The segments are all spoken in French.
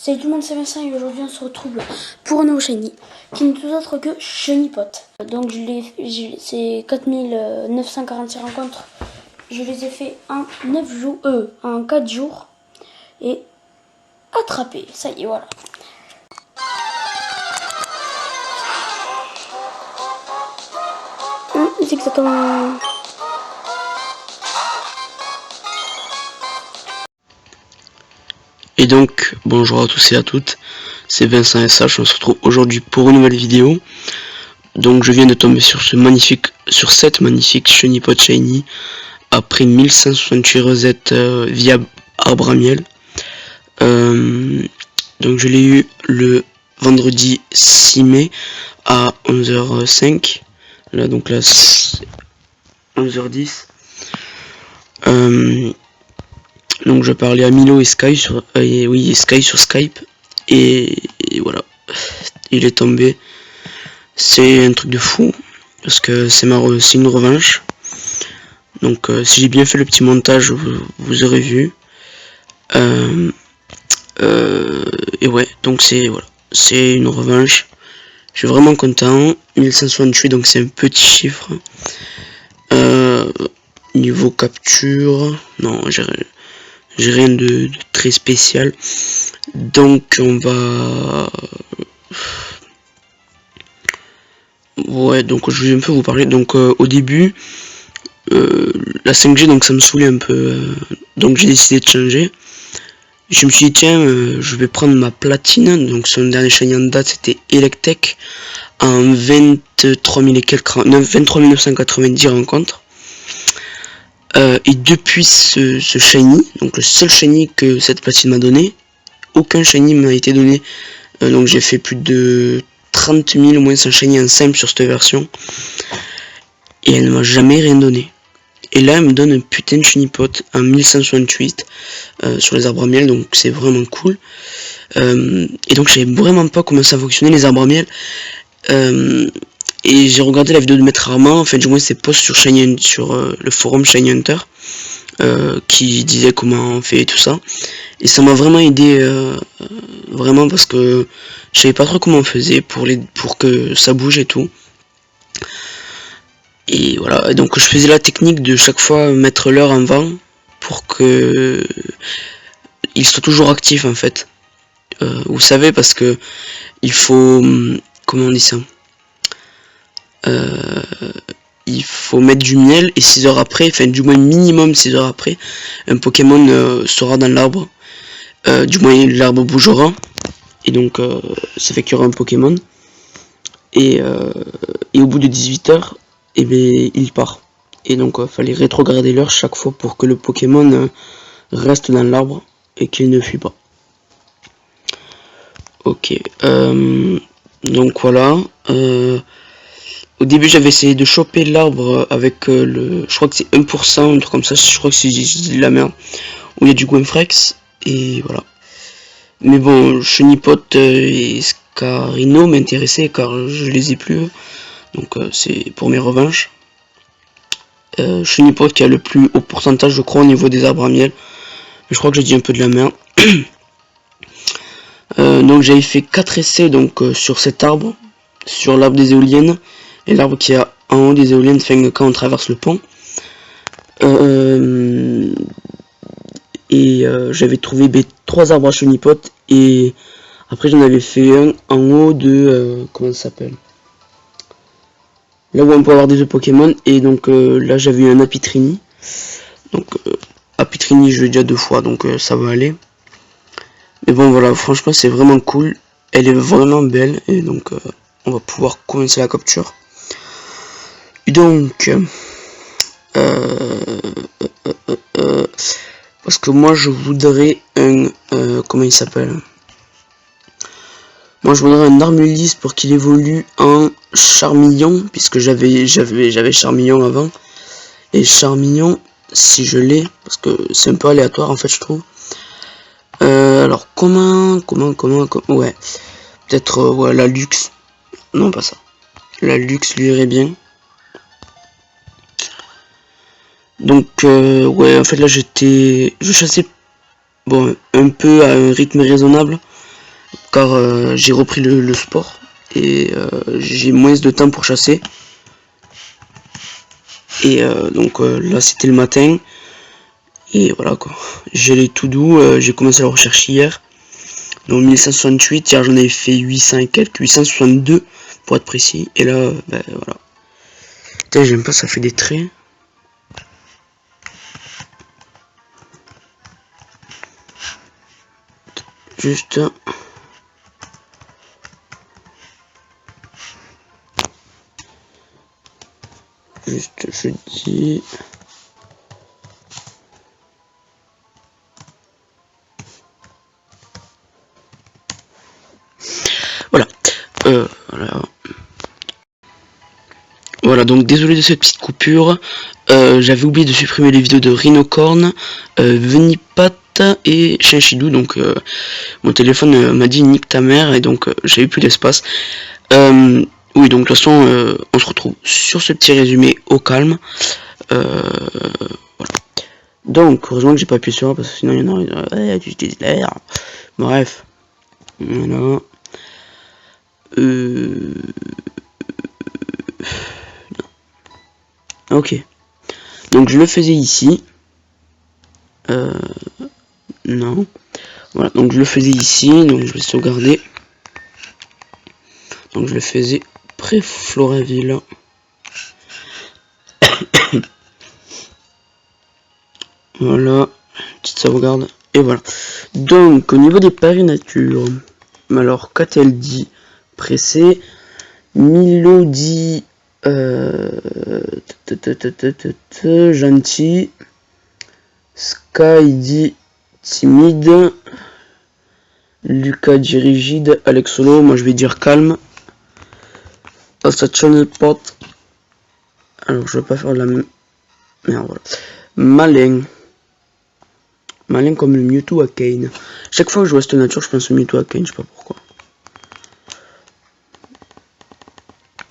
Salut tout le monde, c'est Vincent et aujourd'hui on se retrouve pour un nouveau shiny qui n'est tout autre que Shiny Pot. Donc c'est 4946 rencontres, je les ai fait en 9 jours, en 4 jours et attrapé, ça y est, voilà. C'est exactement... Et donc, bonjour à tous et à toutes, c'est Vincent SH, on se retrouve aujourd'hui pour une nouvelle vidéo. Donc je viens de tomber sur cette magnifique Shiny Pot Shiny après 1168 rosettes via arbre à miel. Donc je l'ai eu le vendredi 6 mai à 11h05, là donc là c'est 11h10. Donc je parlais à Milo et Sky sur Sky sur Skype et voilà, il est tombé. C'est un truc de fou parce que c'est une revanche. Donc si j'ai bien fait le petit montage, vous aurez vu. Et ouais, donc c'est une revanche. Je suis vraiment content. 1168, donc c'est un petit chiffre. Niveau capture, non, j'ai rien de très spécial. Donc on va... Ouais, donc je vais un peu vous parler. Donc au début, la 5G, donc ça me saoulait un peu. Donc j'ai décidé de changer. Je me suis dit tiens, je vais prendre ma platine. Donc son dernier shiny en date c'était Electek en 23 990 rencontres. Et depuis ce shiny, donc le seul shiny que cette platine m'a donné, aucun shiny m'a été donné. Donc j'ai fait plus de 30 000 au moins 100 shiny en simple sur cette version. Et elle ne m'a jamais rien donné. Et là elle me donne un putain de Shiny Pot en 1168 sur les arbres à miel, donc c'est vraiment cool. Et donc je savais vraiment pas comment ça fonctionnait les arbres à miel. Et j'ai regardé la vidéo de Maître Armand, enfin du moins ses posts sur le forum Shiny Hunter, qui disait comment on fait et tout ça. Et ça m'a vraiment aidé, vraiment parce que je savais pas trop comment on faisait pour que ça bouge et tout. Et voilà, et donc je faisais la technique de chaque fois mettre l'heure en vent pour que il soit toujours actif en fait. Vous savez, parce que il faut, comment on dit ça, il faut mettre du miel et 6 heures après, enfin du moins minimum 6 heures après, un Pokémon sera dans l'arbre, du moins l'arbre bougera, et donc ça fait qu'il y aura un Pokémon, et au bout de 18 heures, et bien il part. Et donc fallait rétrograder l'heure chaque fois pour que le Pokémon reste dans l'arbre et qu'il ne fuit pas. Ok, donc voilà. Au début j'avais essayé de choper l'arbre avec je crois que c'est 1%, un truc comme ça, je crois que c'est de la merde, où il y a du Gwynfrex, et voilà. Mais bon, Shiny Pot et Scarino m'intéressaient car je les ai plus, donc c'est pour mes revanches. Shiny Pot qui a le plus haut pourcentage je crois au niveau des arbres à miel, mais je crois que j'ai dit un peu de la merde. Donc j'avais fait 4 essais donc sur cet arbre, sur l'arbre des éoliennes et l'arbre qui est en haut des éoliennes, enfin, quand on traverse le pont. J'avais trouvé 3 arbres à Shiny Pot, et après j'en avais fait un en haut de comment ça s'appelle, là où on peut avoir des œufs Pokémon, et donc là j'avais eu un Apitrini. Donc Apitrini je l'ai déjà 2 fois, donc ça va aller. Mais bon voilà, franchement c'est vraiment cool, elle est vraiment belle, et donc on va pouvoir commencer la capture. Et donc parce que moi je voudrais un comment il s'appelle, moi je voudrais un Armulis pour qu'il évolue en Charmillon, puisque j'avais Charmillon avant, et Charmillon si je l'ai, parce que c'est un peu aléatoire en fait je trouve. Alors comment ouais, peut-être ouais, la luxe, non pas ça, la luxe lui irait bien. Donc ouais, en fait là je chassais bon un peu à un rythme raisonnable, car j'ai repris le sport et j'ai moins de temps pour chasser. Et donc là c'était le matin et voilà quoi. J'allais tout doux, j'ai commencé la recherche hier. Donc 1168, hier j'en avais fait 800 et quelques, 862 pour être précis. Et là, ben voilà. Putain, j'aime pas, ça fait des traits. Juste. Je dis. Voilà. Voilà. Voilà, donc désolé de cette petite coupure. J'avais oublié de supprimer les vidéos de Rhinocorn, Venipat et Shinshidou. Donc mon téléphone m'a dit nique ta mère et donc j'avais plus d'espace. Oui, donc de toute façon, on se retrouve sur ce petit résumé au calme. Voilà. Donc, heureusement que j'ai pas appuyé sur A parce que sinon il y en a tu utilises l'air. Bref. Voilà. Ok. Donc je le faisais ici. Non. Voilà, donc je le faisais ici. Donc je vais sauvegarder. Donc je le faisais près Floraville. Voilà. Petite sauvegarde. Et voilà. Donc au niveau des paris nature. Alors qu'a-t-elle dit? Pressé. Milo dit gentil. Sky dit timide. Lucas dit rigide. Alex Solo, moi je vais dire calme. Channel Pot. Alors je vais pas faire la même. Merde, voilà. Malin. Malin comme le Mewtwo à Kane. Chaque fois que je vois cette nature, je pense au Mewtwo à Kane, je sais pas pourquoi.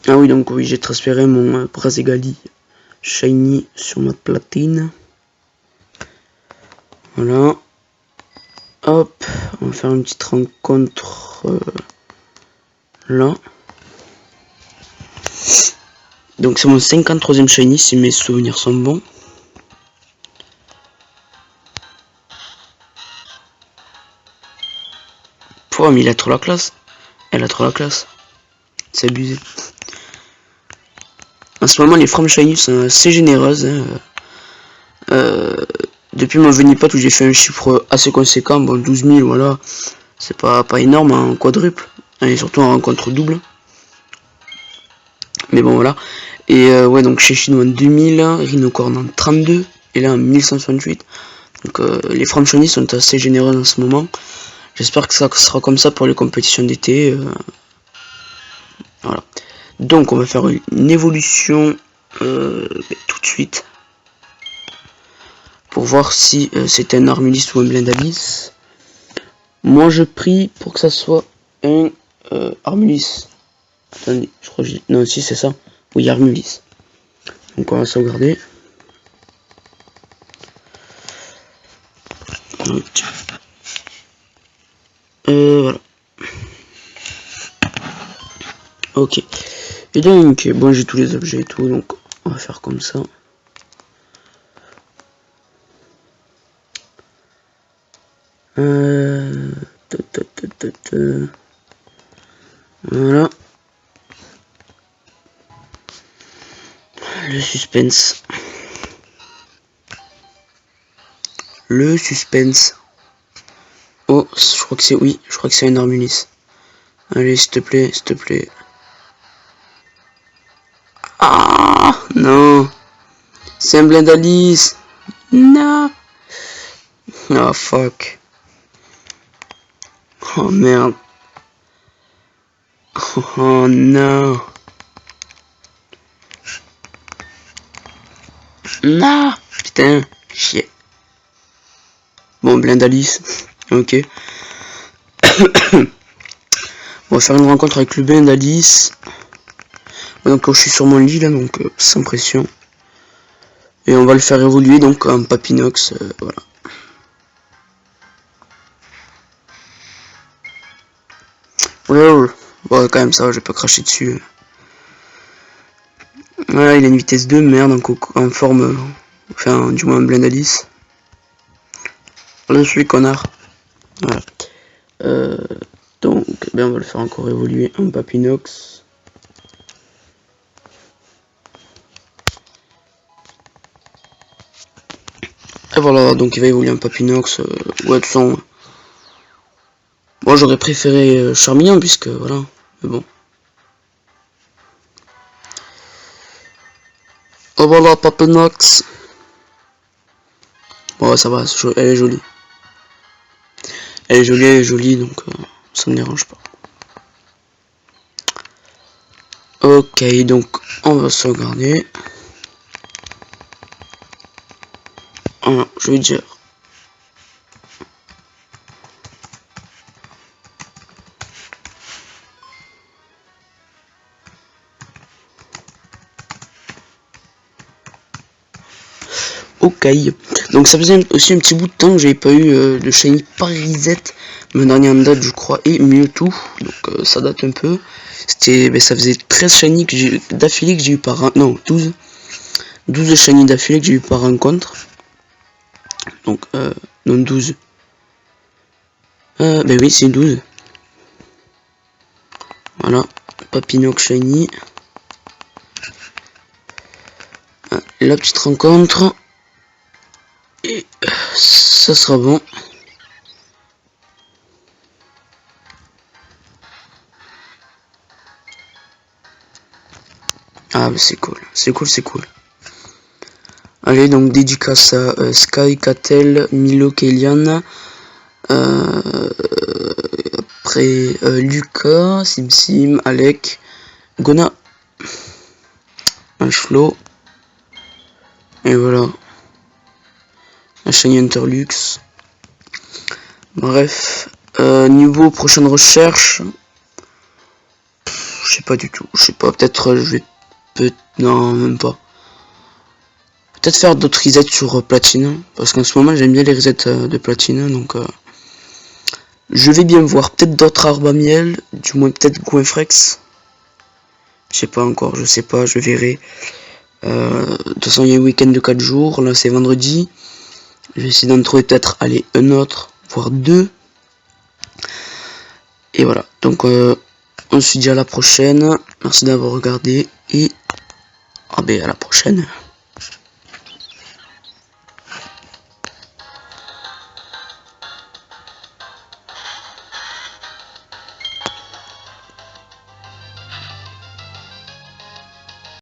Ah oui, donc oui, j'ai transféré mon Brazegali Shiny sur ma platine. Voilà. Hop, on va faire une petite rencontre là. Donc c'est mon 53e Shiny si mes souvenirs sont bons. Pouah, mais il a trop la classe. Elle a trop la classe. C'est abusé. En ce moment, les frames shiny sont assez généreuses. Depuis mon Venipat où j'ai fait un chiffre assez conséquent, bon 12 000, voilà. C'est pas énorme en quadruple. Et surtout en rencontre double. Mais bon, voilà. Et ouais, donc chez Chino en 2000, Rhinocorn en 32. Et là en 1168. Donc les frames shiny sont assez généreuses en ce moment. J'espère que ça sera comme ça pour les compétitions d'été. Voilà. Donc on va faire une évolution tout de suite. Pour voir si c'est un Armulis ou un Blendalis. Moi je prie pour que ça soit un Armulis. Attendez, je crois que non, si c'est ça. Oui, Armulis. Donc on va sauvegarder. Voilà. Ok. Et donc, bon, j'ai tous les objets et tout, donc on va faire comme ça. Voilà. Le suspense. Le suspense. Oh, je crois que c'est... Oui, je crois que c'est un Armulis. Allez, s'il te plaît, s'il te plaît. Ah, non. C'est un Blendalis. Non. Oh, fuck. Oh, merde. Oh, non. Non. Putain, chier. Bon, Blendalis. Ok. On va faire une rencontre avec le Blendalis. Donc je suis sur mon lit là, donc sans pression. Et on va le faire évoluer donc en Papinox, voilà. Ouais, bon, quand même, ça va, je vais pas cracher dessus. Ouais, il a une vitesse 2, merde, en forme, enfin, du moins en blend Alice. Là, je suis connard. Voilà. Donc, ben, on va le faire encore évoluer en Papinox. Et voilà, donc il va évoluer en Papinox. Ouais, de toute façon, moi j'aurais préféré Charmeleon, puisque voilà, mais bon. Oh voilà, Papinox. Bon, ça va, elle est jolie. Elle est jolie, donc ça me dérange pas. Ok, donc on va sauvegarder. Voilà, je vais dire. Ok, donc ça faisait aussi un petit bout de temps que j'avais pas eu de shiny Parisette. Mon dernier en date, je crois, et Mewtwo, donc ça date un peu. C'était, ça faisait 13 shiny d'affilée que j'ai eu par non 12 shiny d'affilée que j'ai eu par rencontre. Donc non 12. Ben oui, c'est 12. Voilà, Papinox shiny. La petite rencontre. Et ça sera bon. Ah bah c'est cool, c'est cool, c'est cool. Allez, donc dédicace à Sky, Katel, Milo, Kélian. Après Lucas, Sim, Alec, Gona, Flo. Et voilà. Un shiny Interlux. Bref. Niveau prochaine recherche. Je sais pas du tout. Je sais pas. Peut-être je vais. Non, même pas. Peut-être faire d'autres resets sur platine. Parce qu'en ce moment j'aime bien les resets de platine. Donc je vais bien voir. Peut-être d'autres arbres à miel. Du moins peut-être Goinfrex. Je sais pas encore. Je sais pas. Je verrai. De toute façon il y a un week-end de 4 jours. Là c'est vendredi. Je vais essayer d'en trouver peut-être aller un autre. Voire deux. Et voilà. Donc on se dit à la prochaine. Merci d'avoir regardé. Et à la prochaine.